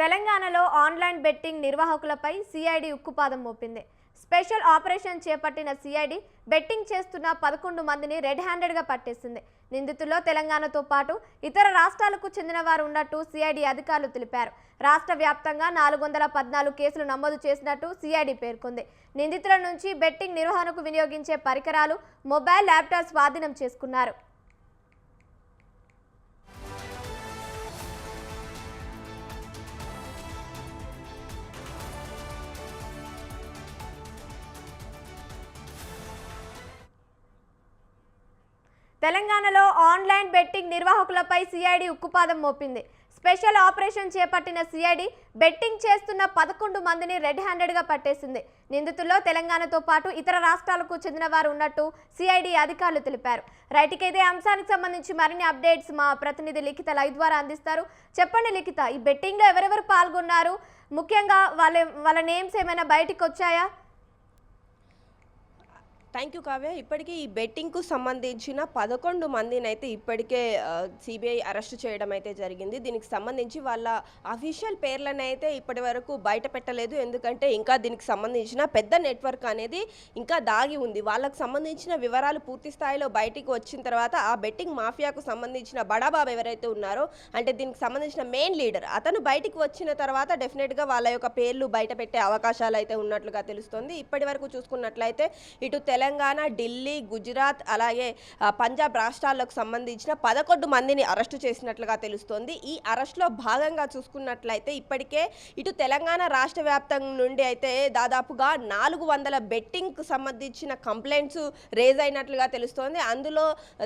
తెలంగాణలో online betting నిర్వాహకులపై CID ఉక్కుపాదం మోపింది. Special operation చేపట్టిన సిఐడి బెట్టింగ్ చేస్తున్న 11 మందిని రెడ్ హ్యాండెడ్గా పట్టేసింది. నిందితుల్లో తెలంగాణతో పాటు ఇతర రాష్ట్రాలకు చెందిన వారు ఉన్నట్టు సిఐడి అధికారులు తెలిపారు. రాష్ట్ర వ్యాప్తంగా 414 కేసులు నమోదు చేసినట్టు సిఐడి పేర్కొంది. నిందితుల నుంచి బెట్టింగ్ నిర్వహణకు వినియోగించే పరికరాలు, మొబైల్, ల్యాప్టాప్ స్వాధీనం చేసుకున్నారు. తెలంగాణలో ఆన్లైన్ బెట్టింగ్ నిర్వాహకులపై సిఐడి ఉక్కుపాదం మోపింది. స్పెషల్ ఆపరేషన్ చేపట్టిన సిఐడి బెట్టింగ్ చేస్తున్న 11 మందిని రెడ్ హ్యాండెడ్గా పట్టేసింది. నిందితుల్లో తెలంగాణతో పాటు ఇతర రాష్ట్రాలకు చెందిన వారు ఉన్నట్టు సిఐడి అధికారులు తెలిపారు. రైట్, ఇదే అంశానికి సంబంధించి మరిన్ని అప్డేట్స్ మా ప్రతినిధి లిఖిత లైవ్ ద్వారా అందిస్తారు. చెప్పండి లిఖిత, ఈ బెట్టింగ్లో ఎవరెవరు పాల్గొన్నారు, ముఖ్యంగా వాళ్ళ నేమ్స్ ఏమైనా బయటికి వచ్చాయా? Thank you Kavya. ఇప్పటికీ ఈ బెట్టింగ్కు సంబంధించిన 11 మందిని అయితే ఇప్పటికే సిబిఐ అరెస్ట్ చేయడం అయితే జరిగింది. దీనికి సంబంధించి వాళ్ళ అఫీషియల్ పేర్లను అయితే ఇప్పటి వరకు బయట పెట్టలేదు. ఎందుకంటే ఇంకా దీనికి సంబంధించిన పెద్ద నెట్వర్క్ అనేది ఇంకా దాగి ఉంది. వాళ్ళకు సంబంధించిన వివరాలు పూర్తి స్థాయిలో బయటికి వచ్చిన తర్వాత ఆ బెట్టింగ్ మాఫియాకు సంబంధించిన బడాబాబు ఎవరైతే ఉన్నారో, అంటే దీనికి సంబంధించిన మెయిన్ లీడర్, అతను బయటికి వచ్చిన తర్వాత డెఫినెట్గా వాళ్ళ యొక్క పేర్లు బయట పెట్టే అవకాశాలు అయితే ఉన్నట్లుగా తెలుస్తోంది. ఇప్పటి వరకు చూసుకున్నట్లయితే ఇటు తెలంగాణ, ఢిల్లీ, గుజరాత్ అలాగే పంజాబ్ రాష్ట్రాలకు సంబంధించిన 11 మందిని అరెస్టు చేసినట్లుగా తెలుస్తోంది. ఈ అరెస్టులో భాగంగా చూసుకున్నట్లయితే ఇప్పటికే ఇటు తెలంగాణ రాష్ట్ర వ్యాప్తంగా నుండి అయితే దాదాపుగా 400 బెట్టింగ్కు సంబంధించిన కంప్లైంట్స్ రేజ్ అయినట్లుగా తెలుస్తోంది. అందులో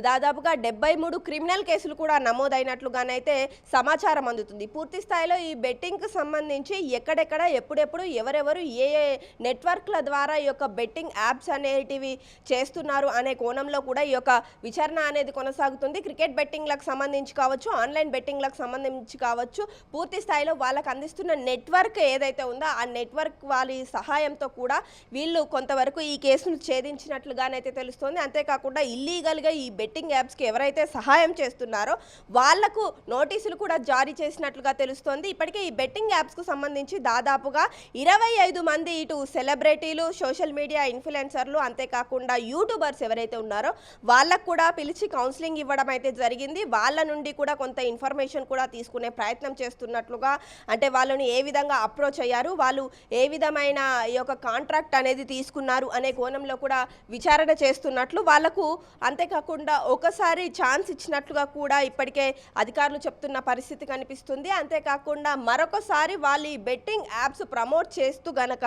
దాదాపుగా 73 క్రిమినల్ కేసులు కూడా నమోదైనట్లుగానైతే సమాచారం అందుతుంది. పూర్తి స్థాయిలో ఈ బెట్టింగ్కు సంబంధించి ఎక్కడెక్కడ ఎప్పుడెప్పుడు ఎవరెవరు ఏ ఏ నెట్వర్క్ల ద్వారా ఈ యొక్క బెట్టింగ్ యాప్స్ అనేటివి చేస్తున్నారు అనే కోణంలో కూడా ఈ యొక్క విచారణ అనేది కొనసాగుతుంది. క్రికెట్ బెట్టింగ్లకు సంబంధించి కావచ్చు, ఆన్లైన్ బెట్టింగ్లకు సంబంధించి కావచ్చు, పూర్తి స్థాయిలో వాళ్ళకు అందిస్తున్న నెట్వర్క్ ఏదైతే ఉందో ఆ నెట్వర్క్ వాళ్ళ సహాయంతో కూడా వీళ్ళు కొంతవరకు ఈ కేసును ఛేదించినట్లుగానైతే తెలుస్తోంది. అంతేకాకుండా ఇల్లీగల్గా ఈ బెట్టింగ్ యాప్స్కి ఎవరైతే సహాయం చేస్తున్నారో వాళ్లకు నోటీసులు కూడా జారీ చేసినట్లుగా తెలుస్తోంది. ఇప్పటికే ఈ బెట్టింగ్ యాప్స్కు సంబంధించి దాదాపుగా 25 మంది ఇటు సెలబ్రిటీలు, సోషల్ మీడియా ఇన్ఫ్లుయెన్సర్లు, అంతేకాకుండా యూట్యూబర్స్ ఎవరైతే ఉన్నారో వాళ్ళకు కూడా పిలిచి కౌన్సిలింగ్ ఇవ్వడం అయితే జరిగింది. వాళ్ళ నుండి కూడా కొంత ఇన్ఫర్మేషన్ కూడా తీసుకునే ప్రయత్నం చేస్తున్నట్లుగా, అంటే వాళ్ళని ఏ విధంగా అప్రోచ్ అయ్యారు, వాళ్ళు ఏ విధమైన ఈ యొక్క కాంట్రాక్ట్ అనేది తీసుకున్నారు అనే కోణంలో కూడా విచారణ చేస్తున్నట్లు వాళ్ళకు, అంతేకాకుండా ఒకసారి ఛాన్స్ ఇచ్చినట్లుగా కూడా ఇప్పటికే అధికారులు చెప్తున్న పరిస్థితి కనిపిస్తుంది. అంతేకాకుండా మరొకసారి వాళ్ళు ఈ బెట్టింగ్ యాప్స్ ప్రమోట్ చేస్తూ గనక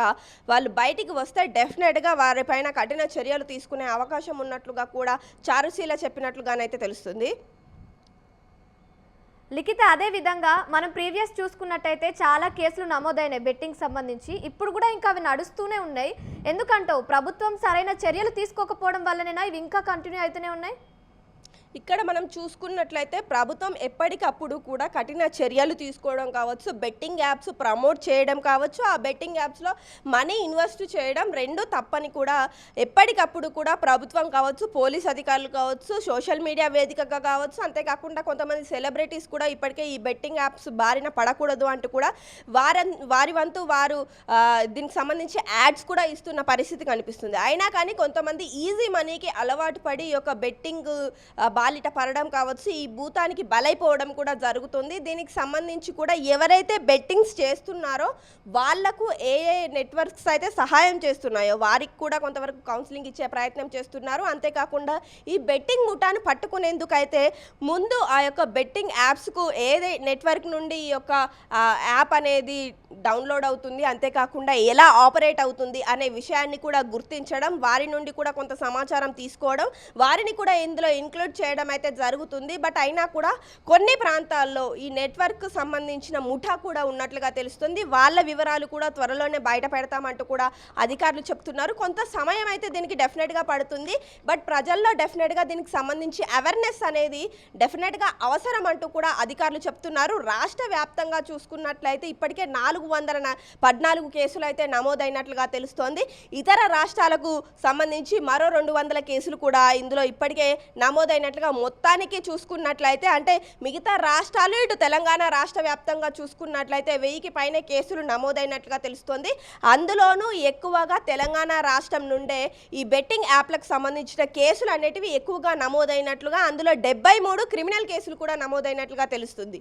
వాళ్ళు బయటికి వస్తే డెఫినెట్గా వారిపైన కఠిన చర్యలు తీసుకునే అవకాశం ఉన్నట్లుగా కూడా చారుశీల చెప్పినట్లుగానైతే తెలుస్తుంది. లిఖిత, అదే విధంగా మనం ప్రీవియస్ చూసుకున్నట్టయితే చాలా కేసులు నమోదైనాయి బెట్టింగ్ సంబంధించి. ఇప్పుడు కూడా ఇంకా అవి నడుస్తూనే ఉన్నాయి. ఎందుకంటావు? ప్రభుత్వం సరైన చర్యలు తీసుకోకపోవడం వల్లనేనా ఇవి ఇంకా కంటిన్యూ అవుతూనే ఉన్నాయి? ఇక్కడ మనం చూసుకున్నట్లయితే ప్రభుత్వం ఎప్పటికప్పుడు కూడా కఠిన చర్యలు తీసుకోవడం కావచ్చు, బెట్టింగ్ యాప్స్ ప్రమోట్ చేయడం కావచ్చు, ఆ బెట్టింగ్ యాప్స్లో మనీ ఇన్వెస్ట్ చేయడం రెండు తప్పని కూడా ఎప్పటికప్పుడు కూడా ప్రభుత్వం కావచ్చు, పోలీస్ అధికారులు కావచ్చు, సోషల్ మీడియా వేదికగా కావచ్చు, అంతేకాకుండా కొంతమంది సెలబ్రిటీస్ కూడా ఇప్పటికే ఈ బెట్టింగ్ యాప్స్ బారిన పడకూడదు అంటూ కూడా వారి వంతు వారు దీనికి సంబంధించి యాడ్స్ కూడా ఇస్తున్న పరిస్థితి కనిపిస్తుంది. అయినా కానీ కొంతమంది ఈజీ మనీకి అలవాటు పడి ఈ యొక్క బెట్టింగ్ బాలిట పడడం కావచ్చు, ఈ భూతానికి బలైపోవడం కూడా జరుగుతుంది. దీనికి సంబంధించి కూడా ఎవరైతే బెట్టింగ్స్ చేస్తున్నారో వాళ్లకు ఏ ఏ నెట్వర్క్స్ అయితే సహాయం చేస్తున్నాయో వారికి కూడా కొంతవరకు కౌన్సిలింగ్ ఇచ్చే ప్రయత్నం చేస్తున్నారు. అంతేకాకుండా ఈ బెట్టింగ్ ముఠాను పట్టుకునేందుకైతే ముందు ఆ యొక్క బెట్టింగ్ యాప్స్కు ఏదే నెట్వర్క్ నుండి ఈ యొక్క యాప్ అనేది డౌన్లోడ్ అవుతుంది, అంతేకాకుండా ఎలా ఆపరేట్ అవుతుంది అనే విషయాన్ని కూడా గుర్తించడం, వారి నుండి కూడా కొంత సమాచారం తీసుకోవడం, వారిని కూడా ఇందులో ఇంక్లూడ్ చేయడం అయితే జరుగుతుంది. బట్ అయినా కూడా కొన్ని ప్రాంతాల్లో ఈ నెట్వర్క్ సంబంధించిన ముఠా కూడా ఉన్నట్లుగా తెలుస్తుంది. వాళ్ళ వివరాలు కూడా త్వరలోనే బయట పెడతామంటూ కూడా అధికారులు చెప్తున్నారు. కొంత సమయం అయితే దీనికి డెఫినెట్గా పడుతుంది. బట్ ప్రజల్లో డెఫినెట్గా దీనికి సంబంధించి అవేర్నెస్ అనేది డెఫినెట్గా అవసరం అంటూ కూడా అధికారులు చెప్తున్నారు. రాష్ట్ర వ్యాప్తంగా చూసుకున్నట్లయితే ఇప్పటికే 414 కేసులు అయితే నమోదైనట్లుగా తెలుస్తోంది. ఇతర రాష్ట్రాలకు సంబంధించి మరో 200 కేసులు కూడా ఇందులో ఇప్పటికే నమోదైనట్లుగా చెప్పినట్లుగా మొత్తానికి చూసుకున్నట్లయితే అంటే మిగతా రాష్ట్రాలు ఇటు తెలంగాణ రాష్ట్ర వ్యాప్తంగా చూసుకున్నట్లయితే 1000కి పైనే కేసులు నమోదైనట్లుగా తెలుస్తోంది. అందులోనూ ఎక్కువగా తెలంగాణ రాష్ట్రం నుండే ఈ బెట్టింగ్ యాప్లకు సంబంధించిన కేసులు అనేటివి ఎక్కువగా నమోదైనట్లుగా, అందులో 73 క్రిమినల్ కేసులు కూడా నమోదైనట్లుగా తెలుస్తుంది.